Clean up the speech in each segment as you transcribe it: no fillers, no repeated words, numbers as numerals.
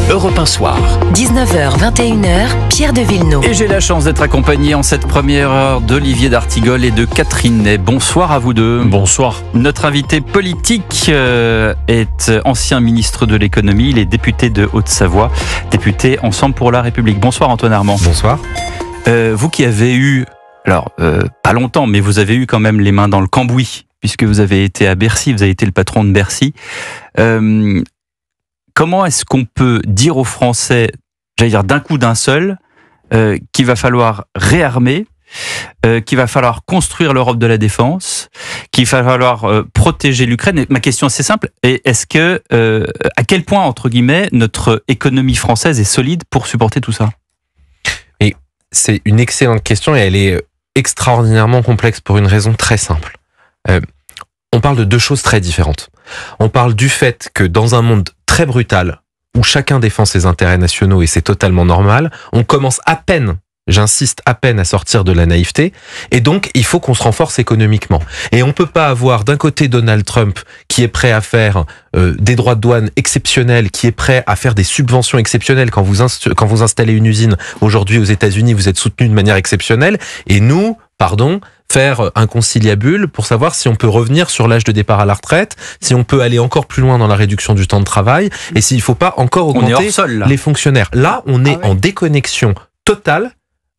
Europe 1 Soir. 19h, 21h, Pierre de Villeneuve. Et j'ai la chance d'être accompagné en cette première heure d'Olivier d'Artigol et de Catherine Ney. Bonsoir à vous deux. Bonsoir. Notre invité politique est ancien ministre de l'économie, il est député de Haute-Savoie, député Ensemble pour la République. Bonsoir Antoine Armand. Bonsoir. Vous qui avez eu, pas longtemps, mais vous avez eu quand même les mains dans le cambouis, puisque vous avez été à Bercy, vous avez été le patron de Bercy. Comment est-ce qu'on peut dire aux Français, j'allais dire d'un coup d'un seul, qu'il va falloir réarmer, qu'il va falloir construire l'Europe de la défense, qu'il va falloir protéger l'Ukraine? Et ma question c'est simple, est-ce que, à quel point, entre guillemets, notre économie française est solide pour supporter tout ça? Et c'est une excellente question et elle est extraordinairement complexe pour une raison très simple. On parle de deux choses très différentes. On parle du fait que dans un monde très brutal, où chacun défend ses intérêts nationaux et c'est totalement normal, on commence à peine, j'insiste, à peine à sortir de la naïveté, et donc il faut qu'on se renforce économiquement. Et on peut pas avoir d'un côté Donald Trump qui est prêt à faire des droits de douane exceptionnels, qui est prêt à faire des subventions exceptionnelles. Quand vous installez une usine aujourd'hui aux États-Unis, vous êtes soutenu de manière exceptionnelle, et nous, faire un conciliabule pour savoir si on peut revenir sur l'âge de départ à la retraite, si on peut aller encore plus loin dans la réduction du temps de travail, et s'il ne faut pas encore augmenter les fonctionnaires. Là, on est en déconnexion totale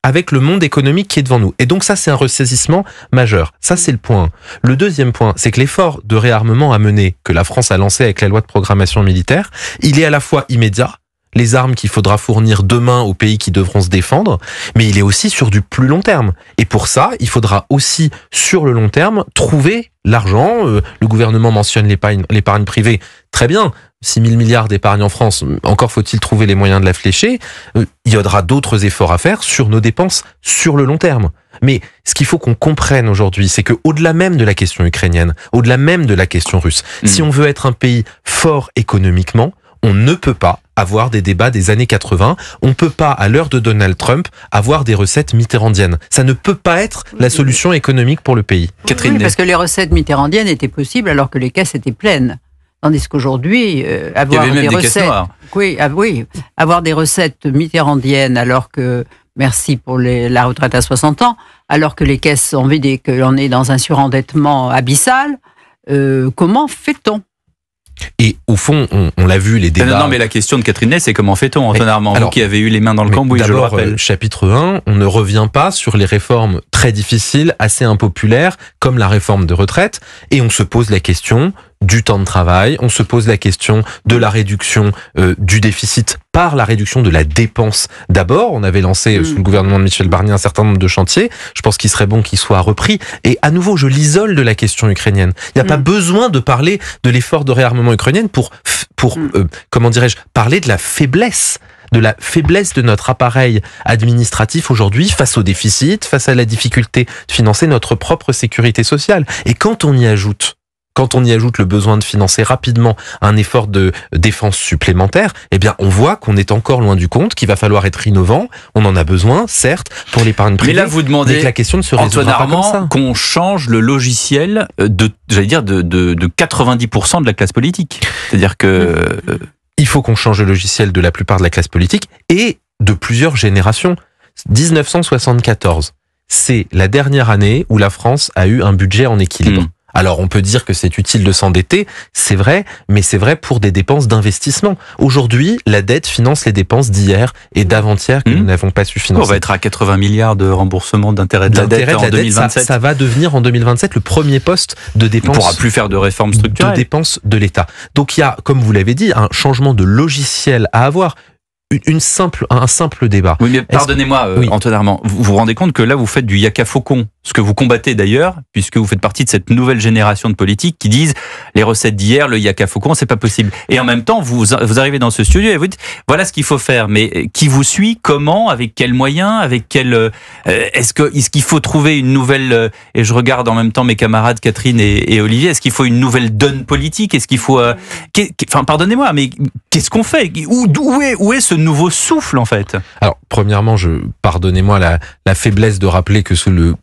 avec le monde économique qui est devant nous. Et donc ça, c'est un ressaisissement majeur. Ça, c'est le point 1. Le deuxième point, c'est que l'effort de réarmement à mener, que la France a lancé avec la loi de programmation militaire, il est à la fois immédiat, les armes qu'il faudra fournir demain aux pays qui devront se défendre, mais il est aussi sur du plus long terme. Et pour ça, il faudra aussi, sur le long terme, trouver l'argent. Le gouvernement mentionne l'épargne privée. Très bien, 6 000 milliards d'épargne en France, encore faut-il trouver les moyens de la flécher. Il y aura d'autres efforts à faire sur nos dépenses sur le long terme. Mais ce qu'il faut qu'on comprenne aujourd'hui, c'est que au-delà même de la question ukrainienne, au-delà même de la question russe, si on veut être un pays fort économiquement, on ne peut pas avoir des débats des années 80. On ne peut pas, à l'heure de Donald Trump, avoir des recettes mitterrandiennes. Ça ne peut pas être la solution économique pour le pays. Catherine Ney. Parce que les recettes mitterrandiennes étaient possibles alors que les caisses étaient pleines. Tandis qu'aujourd'hui, avoir des recettes, avoir des recettes mitterrandiennes alors que, merci pour la retraite à 60 ans, alors que les caisses sont vides et qu'on est dans un surendettement abyssal, comment fait-on ? Et au fond, on l'a vu, les débats... Non, mais la question de Catherine Ney, c'est comment fait-on, Antoine Armand, vous qui avez eu les mains dans le cambouis, je le rappelle. Chapitre 1, on ne revient pas sur les réformes très difficiles, assez impopulaires, comme la réforme de retraite, et on se pose la question du temps de travail, on se pose la question de la réduction du déficit par la réduction de la dépense. D'abord, on avait lancé sous le gouvernement de Michel Barnier un certain nombre de chantiers. Je pense qu'il serait bon qu'ils soient repris. Et à nouveau, je l'isole de la question ukrainienne. Il n'y a pas besoin de parler de l'effort de réarmement ukrainien pour parler de la faiblesse de notre appareil administratif aujourd'hui face au déficit, face à la difficulté de financer notre propre sécurité sociale. Et quand on y ajoute le besoin de financer rapidement un effort de défense supplémentaire, eh bien, on voit qu'on est encore loin du compte, qu'il va falloir être innovant. On en a besoin, certes, pour l'épargne privée. Mais là, vous demandez, la question ne se résoudra pas comme ça. Qu'on change le logiciel de 90% de la classe politique. C'est-à-dire que... Il faut qu'on change le logiciel de la plupart de la classe politique et de plusieurs générations. 1974, c'est la dernière année où la France a eu un budget en équilibre. Alors, on peut dire que c'est utile de s'endetter, c'est vrai, mais c'est vrai pour des dépenses d'investissement. Aujourd'hui, la dette finance les dépenses d'hier et d'avant-hier que nous n'avons pas su financer. On va être à 80 milliards de remboursement d'intérêts de la dette en 2027. Ça va devenir en 2027 le premier poste de dépenses. On ne pourra plus faire de réformes structurelles. De dépenses de l'État. Donc, il y a, comme vous l'avez dit, un changement de logiciel à avoir. Un simple débat. Oui, mais pardonnez-moi, Antoine Armand, vous vous rendez compte que là, vous faites du yaka faucon, ce que vous combattez d'ailleurs, puisque vous faites partie de cette nouvelle génération de politiques qui disent les recettes d'hier, le yaka faucon, c'est pas possible. Et en même temps, vous arrivez dans ce studio et vous dites voilà ce qu'il faut faire, mais qui vous suit, comment, avec quels moyens, avec quel est-ce qu'il faut trouver une nouvelle et je regarde en même temps mes camarades Catherine et Olivier, est-ce qu'il faut une nouvelle donne politique, est-ce qu'il faut pardonnez-moi, mais qu'est-ce qu'on fait, où est ce nouveau souffle en fait? Alors premièrement, pardonnez-moi la faiblesse de rappeler que sous le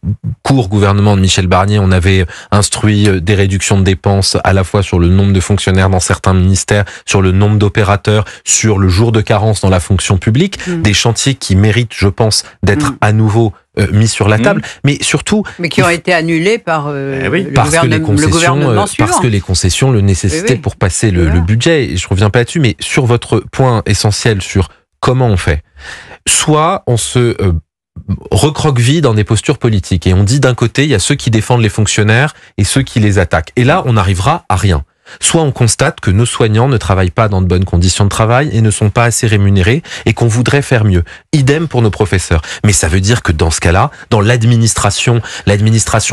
court gouvernement de Michel Barnier, on avait instruit des réductions de dépenses à la fois sur le nombre de fonctionnaires dans certains ministères, sur le nombre d'opérateurs, sur le jour de carence dans la fonction publique, des chantiers qui méritent, je pense, d'être à nouveau mis sur la table, mais surtout... Mais qui ont été annulés par le gouvernement suivant. Parce que les concessions le nécessitaient pour passer le budget, et je reviens pas là-dessus, mais sur votre point essentiel sur comment on fait, soit on se recroqueville dans des postures politiques, et on dit d'un côté, il y a ceux qui défendent les fonctionnaires et ceux qui les attaquent, et là, on n'arrivera à rien. Soit on constate que nos soignants ne travaillent pas dans de bonnes conditions de travail et ne sont pas assez rémunérés et qu'on voudrait faire mieux. Idem pour nos professeurs. Mais ça veut dire que dans ce cas-là, dans l'administration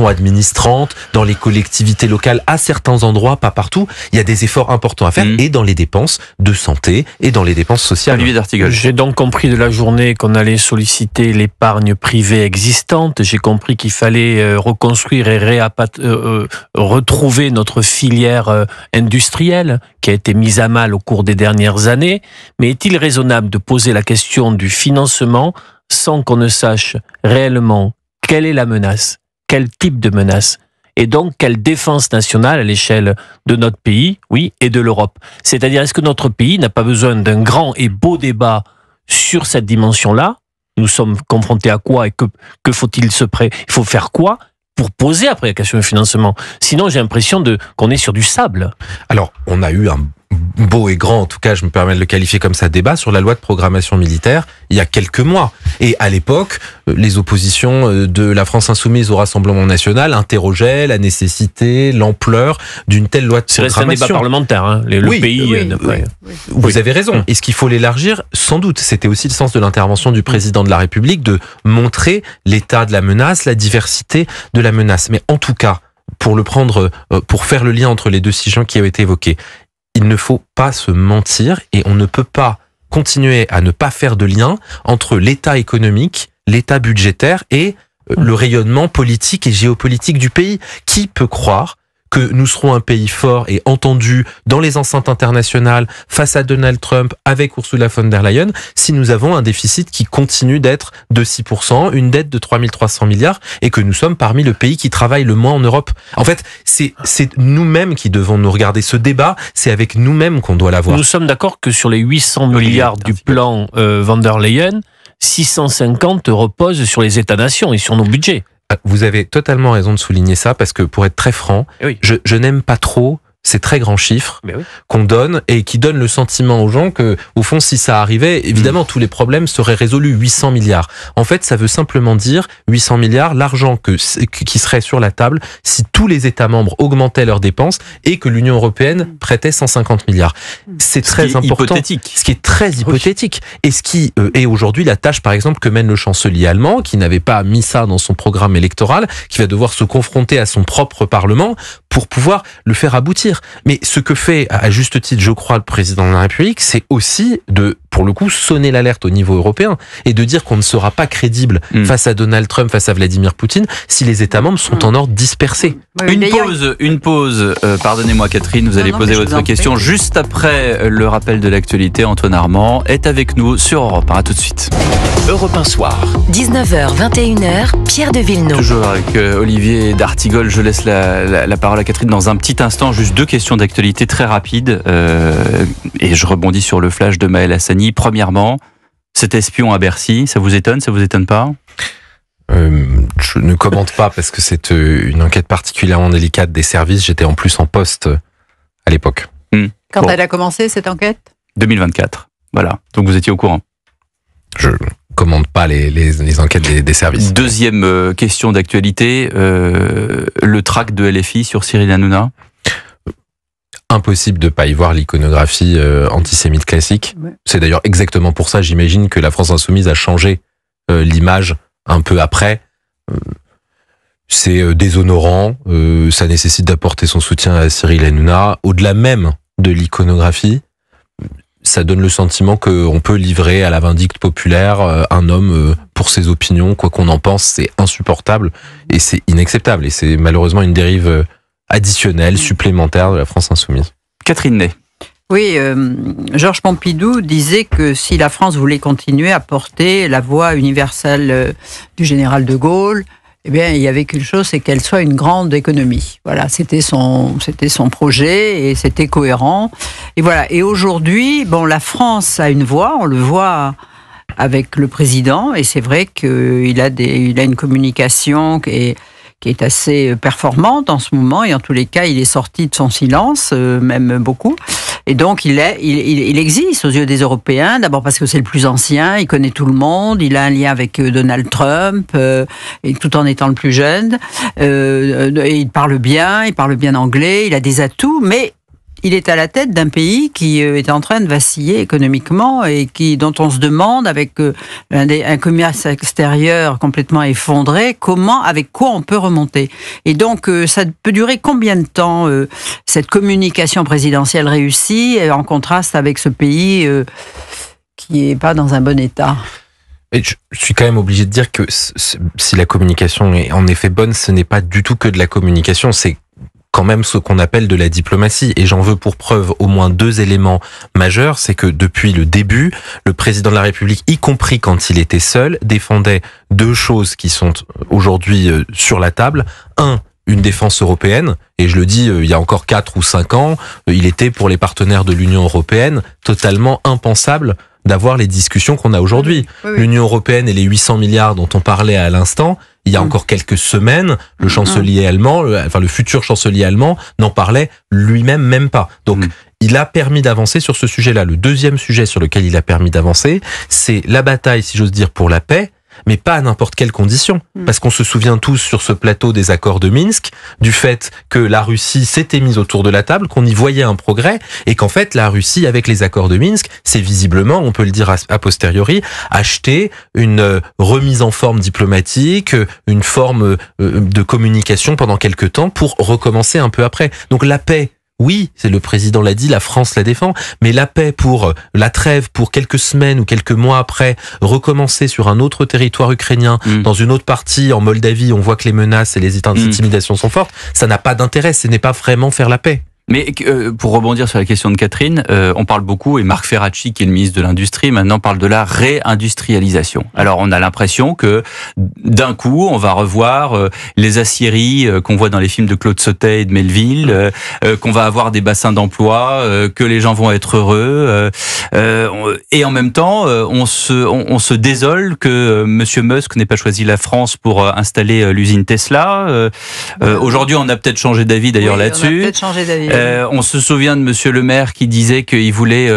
administrante, dans les collectivités locales, à certains endroits, pas partout, il y a des efforts importants à faire et dans les dépenses de santé et dans les dépenses sociales. Olivier d'Artigol. J'ai donc compris de la journée qu'on allait solliciter l'épargne privée existante. J'ai compris qu'il fallait reconstruire et retrouver notre filière industrielle qui a été mise à mal au cours des dernières années. Mais est-il raisonnable de poser la question du financement sans qu'on ne sache réellement quelle est la menace, quel type de menace, et donc quelle défense nationale à l'échelle de notre pays, oui, et de l'Europe. C'est-à-dire, est-ce que notre pays n'a pas besoin d'un grand et beau débat sur cette dimension-là? Nous sommes confrontés à quoi et que faut-il il faut faire quoi pour poser après la question du financement? Sinon, j'ai l'impression qu'on est sur du sable. Alors, on a eu un beau et grand, en tout cas, je me permets de le qualifier comme ça, débat sur la loi de programmation militaire il y a quelques mois. Et à l'époque, les oppositions de la France insoumise au Rassemblement national interrogeaient la nécessité, l'ampleur d'une telle loi de programmation. C'est un débat parlementaire, hein. Le pays... Vous avez raison. Est-ce qu'il faut l'élargir? Sans doute. C'était aussi le sens de l'intervention du président de la République, de montrer l'état de la menace, la diversité de la menace. Mais en tout cas, pour faire le lien entre les deux sujets qui ont été évoqués, il ne faut pas se mentir et on ne peut pas continuer à ne pas faire de lien entre l'état économique, l'état budgétaire et le rayonnement politique et géopolitique du pays. Qui peut croire que nous serons un pays fort et entendu dans les enceintes internationales face à Donald Trump avec Ursula von der Leyen si nous avons un déficit qui continue d'être de 6%, une dette de 3 300 milliards et que nous sommes parmi le pays qui travaille le moins en Europe. En fait, c'est nous-mêmes qui devons nous regarder. Ce débat, c'est avec nous-mêmes qu'on doit l'avoir. Nous sommes d'accord que sur les 800 milliards du plan von der Leyen, 650 reposent sur les États-nations et sur nos budgets. Vous avez totalement raison de souligner ça parce que pour être très franc, je n'aime pas trop ces très grands chiffres qu'on donne et qui donnent le sentiment aux gens que, au fond, si ça arrivait, évidemment, tous les problèmes seraient résolus. 800 milliards. En fait, ça veut simplement dire 800 milliards, l'argent qui serait sur la table si tous les États membres augmentaient leurs dépenses et que l'Union européenne prêtait 150 milliards. C'est très important. Ce qui est très hypothétique. Et ce qui est aujourd'hui la tâche, par exemple, que mène le chancelier allemand, qui n'avait pas mis ça dans son programme électoral, qui va devoir se confronter à son propre Parlement pour pouvoir le faire aboutir. Mais ce que fait, à juste titre, je crois, le président de la République, c'est aussi de, pour le coup, sonner l'alerte au niveau européen et de dire qu'on ne sera pas crédible face à Donald Trump, face à Vladimir Poutine, si les États membres sont en ordre dispersés. Une pause. Pardonnez-moi, Catherine, vous allez poser votre question juste après le rappel de l'actualité. Antoine Armand est avec nous sur Europe 1. À tout de suite. Europe 1 Soir. 19h, 21h, Pierre de Villeneuve. Toujours avec Olivier d'Artigol. Je laisse la parole à Catherine dans un petit instant. Juste deux questions d'actualité très rapides. Et je rebondis sur le flash de Maël Hassani. Premièrement, cet espion à Bercy, ça vous étonne pas? Je ne commente pas parce que c'est une enquête particulièrement délicate des services. J'étais en plus en poste à l'époque. Quand elle a commencé cette enquête? 2024. Voilà. Donc vous étiez au courant. Je commande pas les enquêtes des services. Deuxième question d'actualité, le track de LFI sur Cyril Hanouna. Impossible de pas y voir l'iconographie antisémite classique. Ouais. C'est d'ailleurs exactement pour ça, j'imagine, que la France Insoumise a changé l'image un peu après. C'est déshonorant, ça nécessite d'apporter son soutien à Cyril Hanouna. Au-delà même de l'iconographie, ça donne le sentiment qu'on peut livrer à la vindicte populaire un homme pour ses opinions, quoi qu'on en pense, c'est insupportable et c'est inacceptable. Et c'est malheureusement une dérive additionnelle, supplémentaire de la France Insoumise. Catherine Ney. Oui, Georges Pompidou disait que si la France voulait continuer à porter la voix universelle du général de Gaulle, Eh bien, il y avait qu'une chose, c'est qu'elle soit une grande économie. Voilà, c'était son projet et c'était cohérent. Et voilà. Et aujourd'hui, bon, la France a une voix, on le voit avec le président, et c'est vrai qu'il a une communication qui est assez performante en ce moment, et en tous les cas, il est sorti de son silence, même beaucoup. Et donc, il existe aux yeux des Européens, d'abord parce que c'est le plus ancien, il connaît tout le monde, il a un lien avec Donald Trump, et tout en étant le plus jeune. Et il parle bien anglais, il a des atouts, mais il est à la tête d'un pays qui est en train de vaciller économiquement et dont on se demande, avec un commerce extérieur complètement effondré, avec quoi on peut remonter. Et donc, ça peut durer combien de temps, cette communication présidentielle réussie, en contraste avec ce pays qui n'est pas dans un bon état? Et je suis quand même obligé de dire que si la communication est en effet bonne, ce n'est pas du tout que de la communication, c'est quand même ce qu'on appelle de la diplomatie. Et j'en veux pour preuve au moins 2 éléments majeurs. C'est que depuis le début, le président de la République, y compris quand il était seul, défendait 2 choses qui sont aujourd'hui sur la table. 1, une défense européenne. Et je le dis, il y a encore 4 ou 5 ans, il était pour les partenaires de l'Union européenne totalement impensable d'avoir les discussions qu'on a aujourd'hui. Oui. L'Union européenne et les 800 milliards dont on parlait à l'instant, il y a encore quelques semaines, le chancelier allemand, le futur chancelier allemand, n'en parlait lui-même même pas. Donc, il a permis d'avancer sur ce sujet-là. Le deuxième sujet sur lequel il a permis d'avancer, c'est la bataille, si j'ose dire, pour la paix, mais pas à n'importe quelle condition. Parce qu'on se souvient tous sur ce plateau des accords de Minsk, du fait que la Russie s'était mise autour de la table, qu'on y voyait un progrès, et qu'en fait, la Russie, avec les accords de Minsk, c'est visiblement, on peut le dire a posteriori, acheter une remise en forme diplomatique, une forme de communication pendant quelques temps pour recommencer un peu après. Donc la paix, oui, c'est le président l'a dit, la France la défend, mais la paix pour la trêve pour quelques semaines ou quelques mois après, recommencer sur un autre territoire ukrainien, dans une autre partie, en Moldavie, on voit que les menaces et les intimidations sont fortes, ça n'a pas d'intérêt, ce n'est pas vraiment faire la paix. Mais pour rebondir sur la question de Catherine, on parle beaucoup, et Marc Ferracci, qui est le ministre de l'Industrie, maintenant parle de la réindustrialisation. Alors on a l'impression que d'un coup, on va revoir les aciéries qu'on voit dans les films de Claude Sautet et de Melville, qu'on va avoir des bassins d'emploi, que les gens vont être heureux, et en même temps, on se désole que Monsieur Musk n'ait pas choisi la France pour installer l'usine Tesla. Aujourd'hui, on a peut-être changé d'avis d'ailleurs là-dessus. On a peut-être changé d'avis. On se souvient de Monsieur le maire qui disait qu'il voulait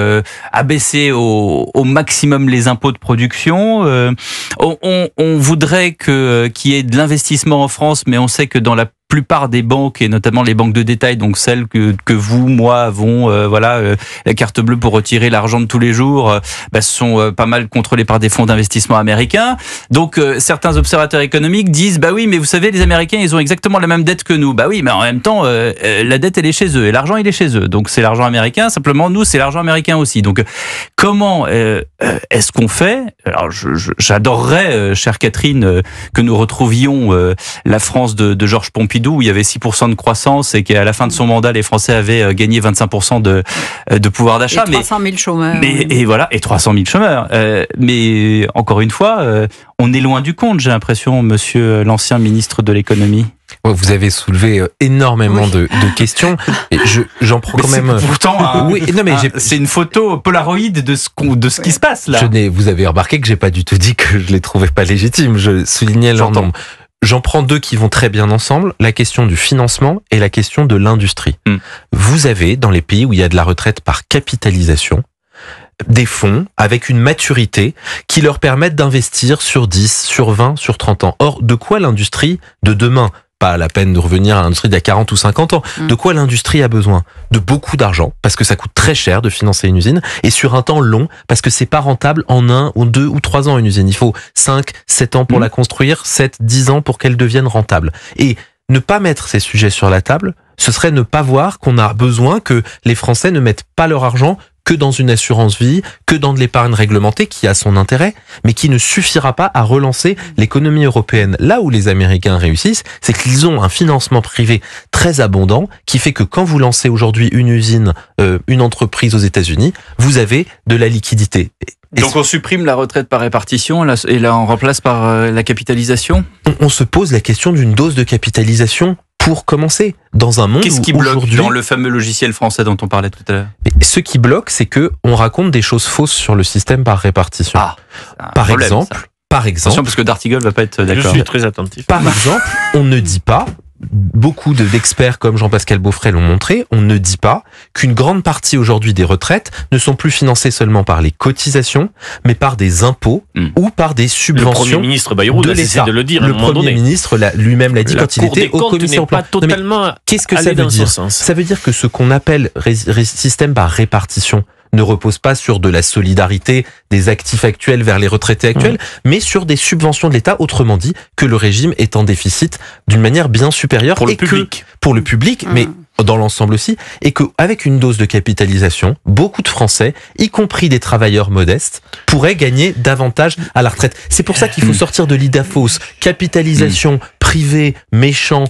abaisser au maximum les impôts de production. On voudrait qu'il y ait de l'investissement en France, mais on sait que dans la plupart des banques, et notamment les banques de détail, donc celles que vous, moi, avons, la carte bleue pour retirer l'argent de tous les jours, sont pas mal contrôlées par des fonds d'investissement américains. Donc certains observateurs économiques disent, bah oui, mais vous savez, les Américains, ils ont exactement la même dette que nous. Bah oui, mais en même temps, la dette, elle est chez eux, et l'argent, il est chez eux. Donc c'est l'argent américain, simplement, nous, c'est l'argent américain aussi. Donc comment est-ce qu'on fait? Alors j'adorerais, chère Catherine, que nous retrouvions la France de Georges Pompidou, où il y avait 6% de croissance et qu'à la fin de son mandat, les Français avaient gagné 25% de pouvoir d'achat. Et 300 000 chômeurs. Et voilà, et 300 000 chômeurs. Mais encore une fois, on est loin du compte, j'ai l'impression, monsieur l'ancien ministre de l'économie. Vous avez soulevé énormément de questions. Et j'en prends quand même. Pourtant, c'est une photo Polaroid de ce qui se passe là. Vous avez remarqué que j'ai pas du tout dit que je les trouvais pas légitimes. Je soulignais leur nombre. J'en prends 2 qui vont très bien ensemble, la question du financement et la question de l'industrie. Vous avez, dans les pays où il y a de la retraite par capitalisation, des fonds avec une maturité qui leur permettent d'investir sur 10, sur 20, sur 30 ans. Or, de quoi l'industrie de demain, pas la peine de revenir à l'industrie d'il y a 40 ou 50 ans, de quoi l'industrie a besoin? De beaucoup d'argent, parce que ça coûte très cher de financer une usine, et sur un temps long, parce que c'est pas rentable en 1 ou 2 ou 3 ans une usine. Il faut 5, 7 ans pour la construire, 7, 10 ans pour qu'elle devienne rentable. Et ne pas mettre ces sujets sur la table, ce serait ne pas voir qu'on a besoin que les Français ne mettent pas leur argent que dans une assurance vie, que dans de l'épargne réglementée qui a son intérêt, mais qui ne suffira pas à relancer l'économie européenne. Là où les Américains réussissent, c'est qu'ils ont un financement privé très abondant qui fait que quand vous lancez aujourd'hui une usine, une entreprise aux États-Unis, vous avez de la liquidité. Donc on supprime la retraite par répartition et là on remplace par la capitalisation. On se pose la question d'une dose de capitalisation pour commencer. Dans un monde Qu'est-ce qui bloque dans le fameux logiciel français dont on parlait tout à l'heure? Ce qui bloque, c'est que on raconte des choses fausses sur le système par répartition. Par exemple, attention, parce que D'Artigol va pas être d'accord. Je suis très attentif. Par exemple, on ne dit pas, beaucoup d'experts comme Jean-Pascal Beaufret l'ont montré, on ne dit pas qu'une grande partie aujourd'hui des retraites ne sont plus financées seulement par les cotisations, mais par des impôts ou par des subventions. Le Premier ministre Bayrou a cessé de le dire à un moment donné. Le Premier ministre lui-même l'a dit quand il était au commissaire au plan. Qu'est-ce que ça veut dire? Ça veut dire que ce qu'on appelle système par répartition ne repose pas sur de la solidarité des actifs actuels vers les retraités actuels, mais sur des subventions de l'État, autrement dit, que le régime est en déficit d'une manière bien supérieure. Pour le public. Pour le public, mais dans l'ensemble aussi, et qu'avec une dose de capitalisation, beaucoup de Français, y compris des travailleurs modestes, pourraient gagner davantage à la retraite. C'est pour ça qu'il faut sortir de l'idée fausse. Capitalisation, privé, méchant,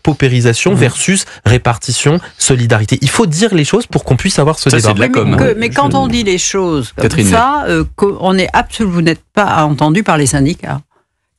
paupérisation versus répartition, solidarité. Il faut dire les choses pour qu'on puisse avoir ce débat. Mais quand on dit les choses comme ça, vous n'êtes pas entendu par les syndicats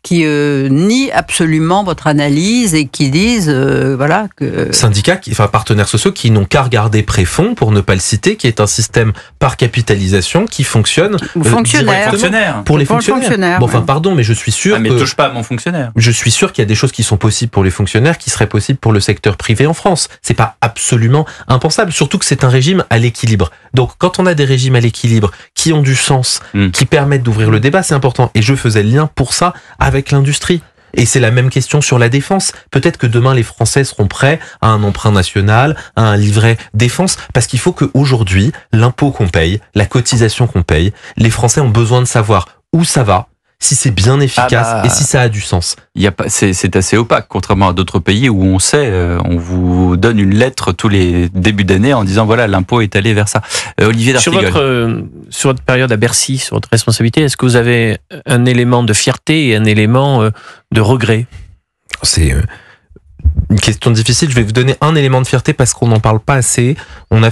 qui nient absolument votre analyse et qui disent que syndicats, partenaires sociaux qui n'ont qu'à regarder Préfonds, pour ne pas le citer, qui est un système par capitalisation qui fonctionne pour les fonctionnaires. Pour les fonctionnaires. Pardon, mais je suis sûr mais touche pas à mon fonctionnaire. Je suis sûr qu'il y a des choses qui sont possibles pour les fonctionnaires qui seraient possibles pour le secteur privé en France. C'est pas absolument impensable, surtout que c'est un régime à l'équilibre. Donc quand on a des régimes à l'équilibre qui ont du sens, qui permettent d'ouvrir le débat, c'est important. Et je faisais le lien pour ça avec l'industrie. Et c'est la même question sur la défense. Peut-être que demain, les Français seront prêts à un emprunt national, à un livret défense, parce qu'il faut qu'aujourd'hui, l'impôt qu'on paye, la cotisation qu'on paye, les Français ont besoin de savoir où ça va, si c'est bien efficace et si ça a du sens. C'est assez opaque, contrairement à d'autres pays où on sait, on vous donne une lettre tous les débuts d'année en disant voilà, l'impôt est allé vers ça. Olivier D'Artigol. Sur votre période à Bercy, sur votre responsabilité, est-ce que vous avez un élément de fierté et un élément de regret? C'est une question difficile. Je vais vous donner un élément de fierté parce qu'on n'en parle pas assez. L'État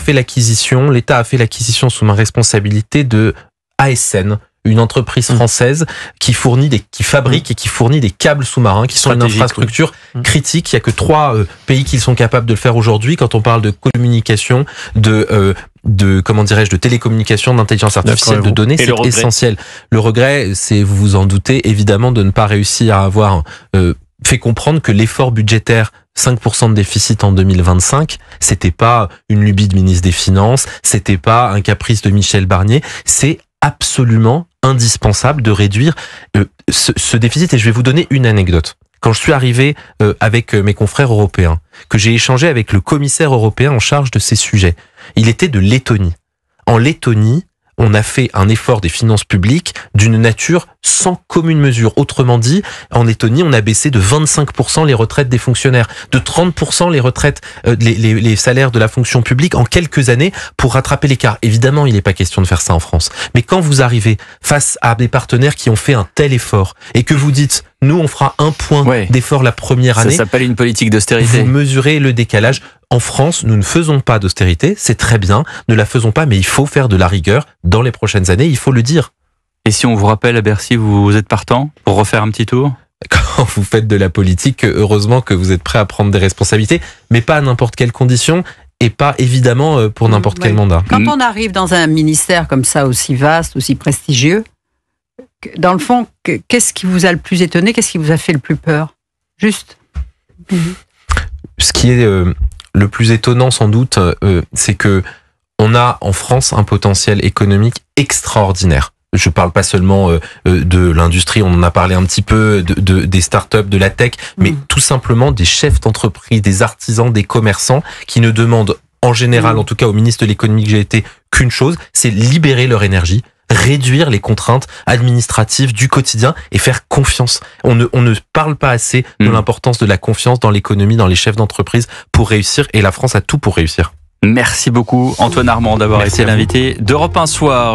a fait l'acquisition sous ma responsabilité de ASN, une entreprise française qui fabrique et qui fournit des câbles sous-marins qui sont une infrastructure critique. Il n'y a que 3 pays qui sont capables de le faire aujourd'hui quand on parle de communication, de télécommunication, d'intelligence artificielle, de données, c'est essentiel. Le regret, c'est, vous vous en doutez, évidemment, de ne pas réussir à avoir fait comprendre que l'effort budgétaire 5% de déficit en 2025, c'était pas une lubie de ministre des Finances, c'était pas un caprice de Michel Barnier, c'est absolument indispensable de réduire ce déficit. Et je vais vous donner une anecdote. Quand je suis arrivé avec mes confrères européens, que j'ai échangé avec le commissaire européen en charge de ces sujets, il était de Lettonie. En Lettonie, on a fait un effort des finances publiques d'une nature sans commune mesure. Autrement dit, en Lettonie, on a baissé de 25% les retraites des fonctionnaires, de 30% les retraites, les salaires de la fonction publique en quelques années pour rattraper l'écart. Évidemment, il n'est pas question de faire ça en France. Mais quand vous arrivez face à des partenaires qui ont fait un tel effort et que vous dites, nous, on fera 1 point d'effort la première année. Ça s'appelle une politique d'austérité. Vous mesurez le décalage. En France, nous ne faisons pas d'austérité. C'est très bien. Ne la faisons pas, mais il faut faire de la rigueur dans les prochaines années. Il faut le dire. Et si on vous rappelle à Bercy, vous êtes partant pour refaire un petit tour? Quand vous faites de la politique, heureusement que vous êtes prêt à prendre des responsabilités, mais pas à n'importe quelle condition. Et pas évidemment pour n'importe quel mandat. Quand on arrive dans un ministère comme ça, aussi vaste, aussi prestigieux, dans le fond, qu'est-ce qui vous a le plus étonné? Qu'est-ce qui vous a fait le plus peur? Juste. Ce qui est le plus étonnant sans doute, c'est que on a en France un potentiel économique extraordinaire. Je parle pas seulement de l'industrie, on en a parlé un petit peu, des startups, de la tech, mais tout simplement des chefs d'entreprise, des artisans, des commerçants qui ne demandent en général, en tout cas au ministre de l'économie que j'ai été, qu'une chose, c'est libérer leur énergie, réduire les contraintes administratives du quotidien et faire confiance. On ne parle pas assez de l'importance de la confiance dans l'économie, dans les chefs d'entreprise pour réussir, et la France a tout pour réussir. Merci beaucoup Antoine Armand d'avoir été l'invité d'Europe 1 Soir.